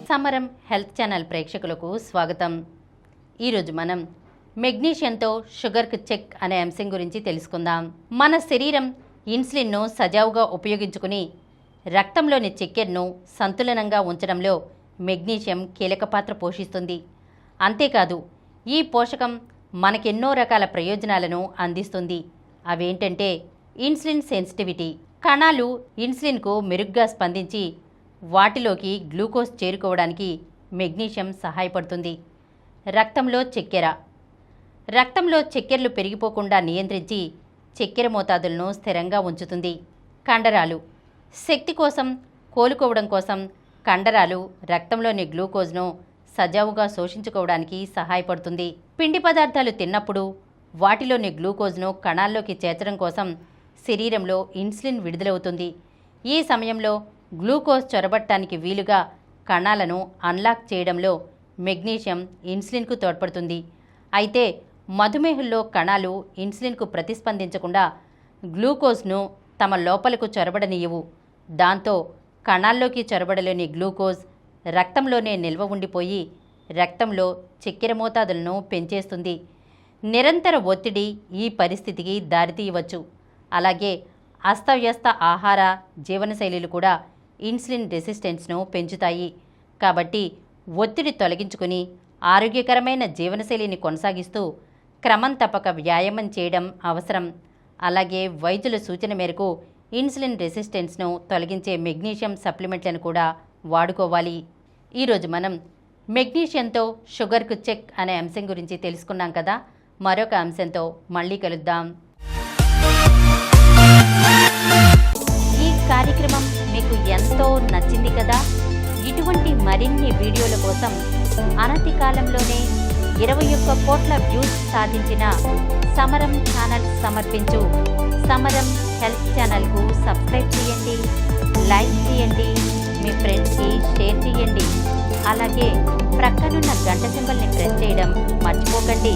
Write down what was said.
సమరం health channel ప్రేక్షకులకు స్వాగతం. ఈరోజు మనం మెగ్నీషియంతో షుగర్కు చెక్ అనే అంశం గురించి తెలుసుకుందాం. మన శరీరం ఇన్సులిన్ను సజావుగా ఉపయోగించుకుని రక్తంలోని చక్కెరను సంతులనంగా ఉంచడంలో మెగ్నీషియం కీలక పాత్ర పోషిస్తుంది. అంతేకాదు ఈ పోషకం మనకెన్నో రకాల ప్రయోజనాలను అందిస్తుంది. అవేంటంటే ఇన్సులిన్ సెన్సిటివిటీ. కణాలు ఇన్సులిన్కు మెరుగ్గా స్పందించి వాటిలోకి గ్లూకోజ్ చేరుకోవడానికి మెగ్నీషియం సహాయపడుతుంది. రక్తంలో చక్కెర. రక్తంలో చక్కెరలు పెరిగిపోకుండా నియంత్రించి చక్కెర మోతాదులను స్థిరంగా ఉంచుతుంది. కండరాలు. శక్తి కోసం, కోలుకోవడం కోసం కండరాలు రక్తంలోని గ్లూకోజ్ను సజావుగా శోషించుకోవడానికి సహాయపడుతుంది. పిండి పదార్థాలు తిన్నప్పుడు వాటిలోని గ్లూకోజ్ను కణాల్లోకి చేర్చడం కోసం శరీరంలో ఇన్సులిన్ విడుదలవుతుంది. ఈ సమయంలో గ్లూకోజ్ చొరబట్టడానికి వీలుగా కణాలను అన్లాక్ చేయడంలో మెగ్నీషియం ఇన్సులిన్కు తోడ్పడుతుంది. అయితే మధుమేహుల్లో కణాలు ఇన్సులిన్కు ప్రతిస్పందించకుండా గ్లూకోజ్ను తమ లోపలకు చొరబడనియవు. దాంతో కణాల్లోకి చొరబడలేని గ్లూకోజ్ రక్తంలోనే నిల్వ ఉండిపోయి రక్తంలో చక్కెర మోతాదులను పెంచేస్తుంది. నిరంతర ఒత్తిడి ఈ పరిస్థితికి దారితీయవచ్చు. అలాగే అస్తవ్యస్త ఆహార జీవనశైలిలు కూడా ఇన్సులిన్ రెసిస్టెన్స్ను పెంచుతాయి. కాబట్టి ఒత్తిడి తొలగించుకుని ఆరోగ్యకరమైన జీవనశైలిని కొనసాగిస్తూ క్రమం తప్పక వ్యాయామం చేయడం అవసరం. అలాగే వైద్యుల సూచన మేరకు ఇన్సులిన్ రెసిస్టెన్స్ను తొలగించే మెగ్నీషియం సప్లిమెంట్లను కూడా వాడుకోవాలి. ఈరోజు మనం మెగ్నీషియంతో షుగర్కు చెక్ అనే అంశం గురించి తెలుసుకున్నాం కదా. మరొక అంశంతో మళ్ళీ కలుద్దాం. ఈ కార్యక్రమం మీకు ఎంతో నచ్చింది కదా. ఇటువంటి మరిన్ని వీడియోల కోసం అనతి కాలంలోనే 21 కోట్ల వ్యూస్ సాధించిన సమరం ఛానల్ సమర్పించు సమరం హెల్త్ ఛానల్కు సబ్స్క్రైబ్ చేయండి, లైక్ చేయండి, మీ ఫ్రెండ్స్కి షేర్ చేయండి. అలాగే ప్రక్కనున్న గంట సింబల్ని ప్రెస్ చేయడం మర్చిపోకండి.